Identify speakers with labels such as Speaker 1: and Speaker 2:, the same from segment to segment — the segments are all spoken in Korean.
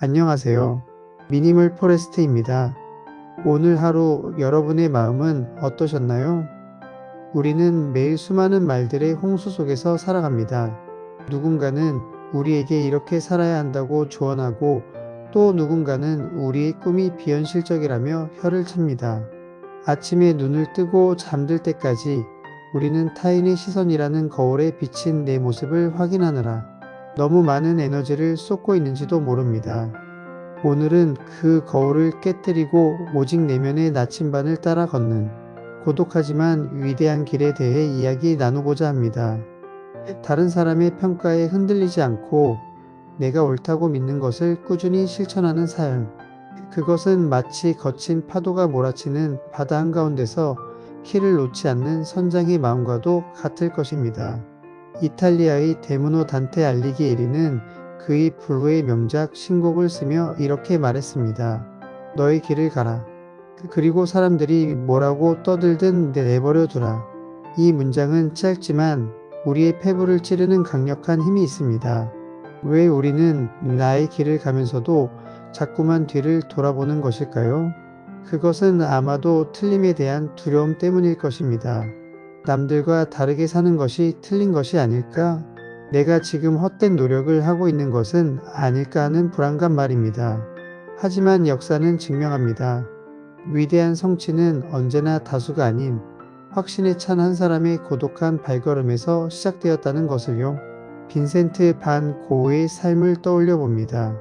Speaker 1: 안녕하세요. 미니멀 포레스트입니다. 오늘 하루 여러분의 마음은 어떠셨나요? 우리는 매일 수많은 말들의 홍수 속에서 살아갑니다. 누군가는 우리에게 이렇게 살아야 한다고 조언하고 또 누군가는 우리의 꿈이 비현실적이라며 혀를 찹니다. 아침에 눈을 뜨고 잠들 때까지 우리는 타인의 시선이라는 거울에 비친 내 모습을 확인하느라 너무 많은 에너지를 쏟고 있는지도 모릅니다. 오늘은 그 거울을 깨뜨리고 오직 내면의 나침반을 따라 걷는 고독하지만 위대한 길에 대해 이야기 나누고자 합니다. 다른 사람의 평가에 흔들리지 않고 내가 옳다고 믿는 것을 꾸준히 실천하는 삶. 그것은 마치 거친 파도가 몰아치는 바다 한가운데서 키를 놓지 않는 선장의 마음과도 같을 것입니다. 이탈리아의 데모노 단테 알리기에리는 그의 불후의 명작 신곡을 쓰며 이렇게 말했습니다. 너의 길을 가라. 그리고 사람들이 뭐라고 떠들든 내버려 두라. 이 문장은 짧지만 우리의 폐부를 찌르는 강력한 힘이 있습니다. 왜 우리는 나의 길을 가면서도 자꾸만 뒤를 돌아보는 것일까요? 그것은 아마도 틀림에 대한 두려움 때문일 것입니다. 남들과 다르게 사는 것이 틀린 것이 아닐까? 내가 지금 헛된 노력을 하고 있는 것은 아닐까 하는 불안감 말입니다. 하지만 역사는 증명합니다. 위대한 성취는 언제나 다수가 아닌 확신에 찬 한 사람의 고독한 발걸음에서 시작되었다는 것을요. 빈센트 반 고흐의 삶을 떠올려 봅니다.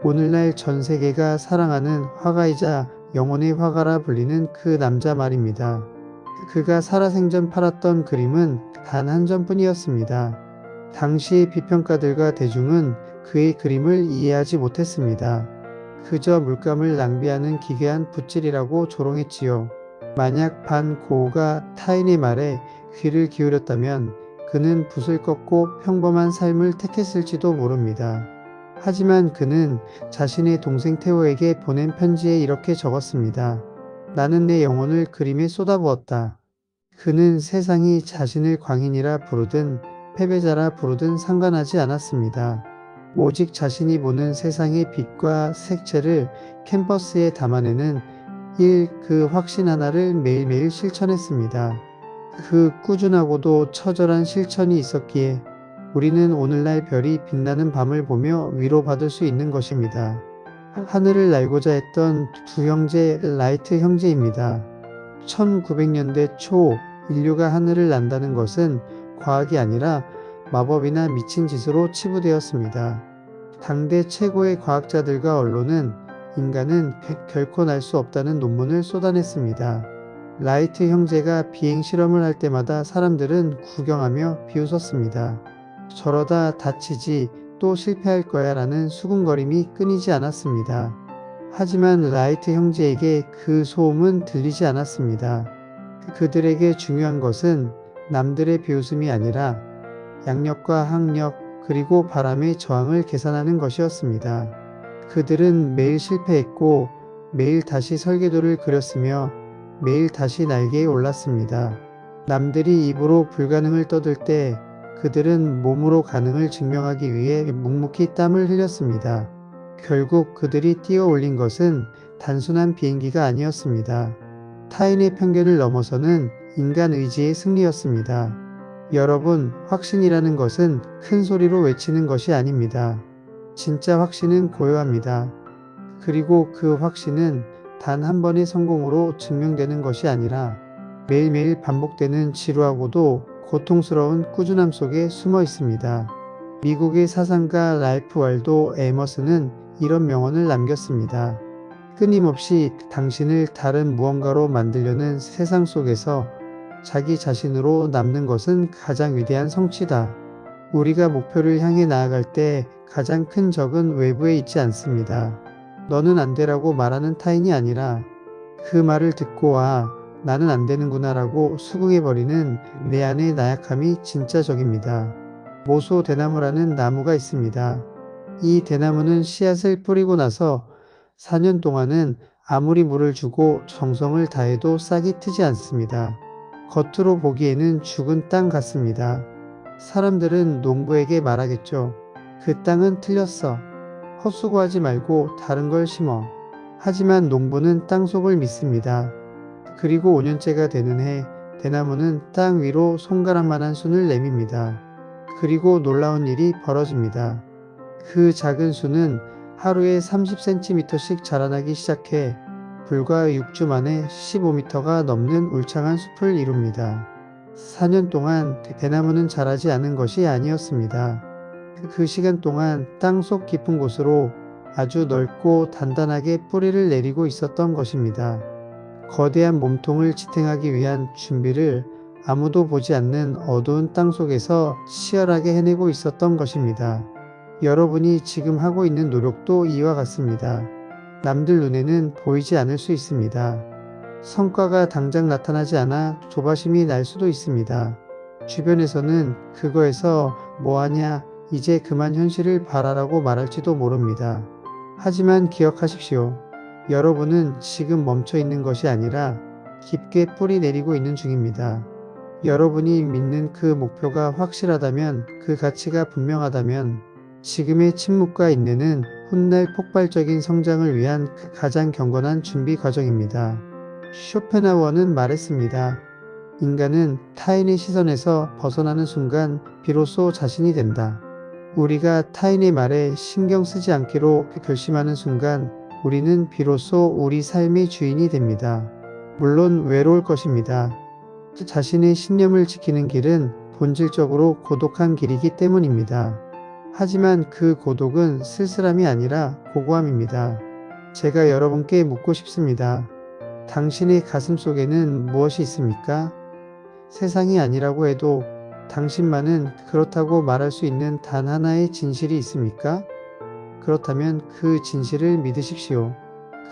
Speaker 1: 오늘날 전 세계가 사랑하는 화가이자 영혼의 화가라 불리는 그 남자 말입니다. 그가 살아생전 팔았던 그림은 단 한 점뿐이었습니다. 당시의 비평가들과 대중은 그의 그림을 이해하지 못했습니다. 그저 물감을 낭비하는 기괴한 붓질이라고 조롱했지요. 만약 반 고흐가 타인의 말에 귀를 기울였다면 그는 붓을 꺾고 평범한 삶을 택했을지도 모릅니다. 하지만 그는 자신의 동생 테오에게 보낸 편지에 이렇게 적었습니다. 나는 내 영혼을 그림에 쏟아부었다. 그는 세상이 자신을 광인이라 부르든 패배자라 부르든 상관하지 않았습니다. 오직 자신이 보는 세상의 빛과 색채를 캔버스에 담아내는 그 확신 하나를 매일매일 실천했습니다. 그 꾸준하고도 처절한 실천이 있었기에 우리는 오늘날 별이 빛나는 밤을 보며 위로받을 수 있는 것입니다. 하늘을 날고자 했던 두 형제 라이트 형제입니다. 1900년대 초 인류가 하늘을 난다는 것은 과학이 아니라 마법이나 미친 짓으로 치부되었습니다. 당대 최고의 과학자들과 언론은 인간은 결코 날 수 없다는 논문을 쏟아냈습니다. 라이트 형제가 비행 실험을 할 때마다 사람들은 구경하며 비웃었습니다. 저러다 다치지 또 실패할 거야 라는 수군거림이 끊이지 않았습니다. 하지만 라이트 형제에게 그 소음은 들리지 않았습니다. 그들에게 중요한 것은 남들의 비웃음이 아니라 양력과 항력 그리고 바람의 저항을 계산하는 것이었습니다. 그들은 매일 실패했고 매일 다시 설계도를 그렸으며 매일 다시 날개에 올랐습니다. 남들이 입으로 불가능을 떠들 때 그들은 몸으로 가능을 증명하기 위해 묵묵히 땀을 흘렸습니다. 결국 그들이 뛰어 올린 것은 단순한 비행기가 아니었습니다. 타인의 편견을 넘어서는 인간 의지의 승리였습니다. 여러분, 확신이라는 것은 큰 소리로 외치는 것이 아닙니다. 진짜 확신은 고요합니다. 그리고 그 확신은 단 한 번의 성공으로 증명되는 것이 아니라 매일매일 반복되는 지루하고도 고통스러운 꾸준함 속에 숨어 있습니다. 미국의 사상가 랄프 월도 에머슨은 이런 명언을 남겼습니다. 끊임없이 당신을 다른 무언가로 만들려는 세상 속에서 자기 자신으로 남는 것은 가장 위대한 성취다. 우리가 목표를 향해 나아갈 때 가장 큰 적은 외부에 있지 않습니다. 너는 안 되라고 말하는 타인이 아니라 그 말을 듣고 와 나는 안 되는구나라고 수긍해버리는 내 안의 나약함이 진짜 적입니다. 모소 대나무라는 나무가 있습니다. 이 대나무는 씨앗을 뿌리고 나서 4년 동안은 아무리 물을 주고 정성을 다해도 싹이 트지 않습니다. 겉으로 보기에는 죽은 땅 같습니다. 사람들은 농부에게 말하겠죠. 그 땅은 틀렸어. 헛수고하지 말고 다른 걸 심어. 하지만 농부는 땅속을 믿습니다. 그리고 5년째가 되는 해, 대나무는 땅 위로 손가락만한 순을 내밉니다. 그리고 놀라운 일이 벌어집니다. 그 작은 순은 하루에 30cm씩 자라나기 시작해 불과 6주 만에 15m가 넘는 울창한 숲을 이룹니다. 4년 동안 대나무는 자라지 않은 것이 아니었습니다. 그 시간 동안 땅속 깊은 곳으로 아주 넓고 단단하게 뿌리를 내리고 있었던 것입니다. 거대한 몸통을 지탱하기 위한 준비를 아무도 보지 않는 어두운 땅속에서 치열하게 해내고 있었던 것입니다. 여러분이 지금 하고 있는 노력도 이와 같습니다. 남들 눈에는 보이지 않을 수 있습니다. 성과가 당장 나타나지 않아 조바심이 날 수도 있습니다. 주변에서는 그거에서 뭐하냐, 이제 그만 현실을 바라라고 말할지도 모릅니다. 하지만 기억하십시오. 여러분은 지금 멈춰 있는 것이 아니라 깊게 뿌리 내리고 있는 중입니다. 여러분이 믿는 그 목표가 확실하다면, 그 가치가 분명하다면 지금의 침묵과 인내는 훗날 폭발적인 성장을 위한 가장 경건한 준비 과정입니다. 쇼펜하우어는 말했습니다. 인간은 타인의 시선에서 벗어나는 순간 비로소 자신이 된다. 우리가 타인의 말에 신경 쓰지 않기로 결심하는 순간 우리는 비로소 우리 삶의 주인이 됩니다. 물론 외로울 것입니다. 자신의 신념을 지키는 길은 본질적으로 고독한 길이기 때문입니다. 하지만 그 고독은 쓸쓸함이 아니라 고고함입니다. 제가 여러분께 묻고 싶습니다. 당신의 가슴 속에는 무엇이 있습니까? 세상이 아니라고 해도 당신만은 그렇다고 말할 수 있는 단 하나의 진실이 있습니까? 그렇다면 그 진실을 믿으십시오.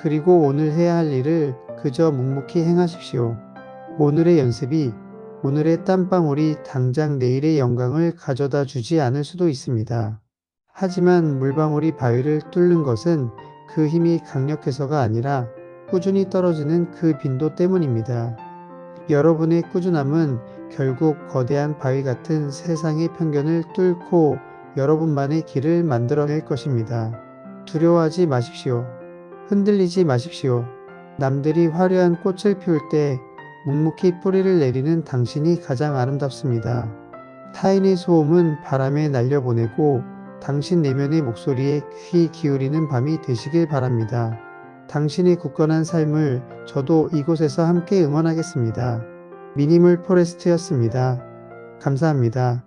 Speaker 1: 그리고 오늘 해야 할 일을 그저 묵묵히 행하십시오. 오늘의 연습이, 오늘의 땀방울이 당장 내일의 영광을 가져다 주지 않을 수도 있습니다. 하지만 물방울이 바위를 뚫는 것은 그 힘이 강력해서가 아니라 꾸준히 떨어지는 그 빈도 때문입니다. 여러분의 꾸준함은 결국 거대한 바위 같은 세상의 편견을 뚫고 여러분만의 길을 만들어낼 것입니다. 두려워하지 마십시오. 흔들리지 마십시오. 남들이 화려한 꽃을 피울 때 묵묵히 뿌리를 내리는 당신이 가장 아름답습니다. 타인의 소음은 바람에 날려보내고 당신 내면의 목소리에 귀 기울이는 밤이 되시길 바랍니다. 당신의 굳건한 삶을 저도 이곳에서 함께 응원하겠습니다. 미니멀 포레스트였습니다. 감사합니다.